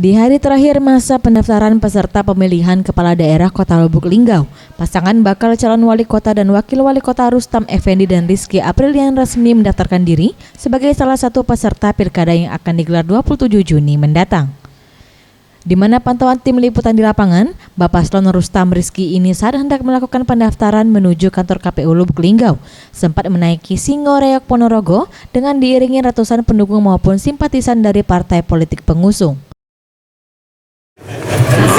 Di hari terakhir masa pendaftaran peserta pemilihan Kepala Daerah Kota Lubuk Linggau, pasangan bakal calon wali kota dan wakil wali kota Rustam Effendi dan Rizky Aprilian resmi mendaftarkan diri sebagai salah satu peserta pilkada yang akan digelar 27 Juni mendatang. Di mana pantauan tim liputan di lapangan, Bapak Paslon Rustam Rizky ini saat hendak melakukan pendaftaran menuju kantor KPU Lubuk Linggau, sempat menaiki Singoreok Ponorogo dengan diiringi ratusan pendukung maupun simpatisan dari partai politik pengusung.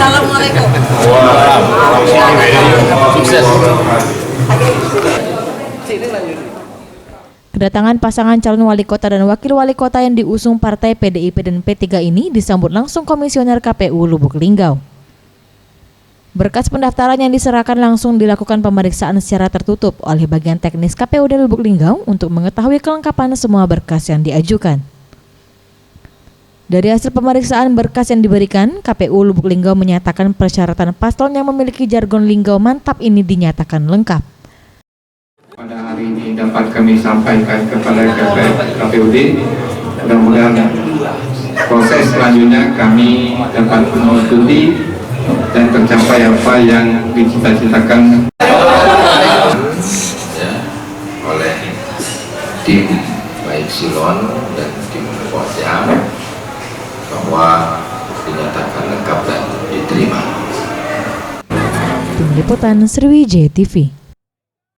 Assalamualaikum. Sukses. Kedatangan pasangan calon wali kota dan wakil wali kota yang diusung partai PDIP dan P3 ini disambut langsung Komisioner KPU Lubuk Linggau. Berkas pendaftaran yang diserahkan langsung dilakukan pemeriksaan secara tertutup oleh bagian teknis KPUD Lubuk Linggau untuk mengetahui kelengkapan semua berkas yang diajukan. Dari hasil pemeriksaan berkas yang diberikan, KPU Lubuk Linggau menyatakan persyaratan paslon yang memiliki jargon Linggau mantap ini dinyatakan lengkap. Pada hari ini dapat kami sampaikan kepada KPUD, mudah-mudahan proses selanjutnya kami dapat mengikuti dan tercapai apa yang dicita-citakan oleh tim baik Silon dan tim Polda bahwa dinyatakan lengkap dan diterima. Tim Liputan Sriwijaya TV.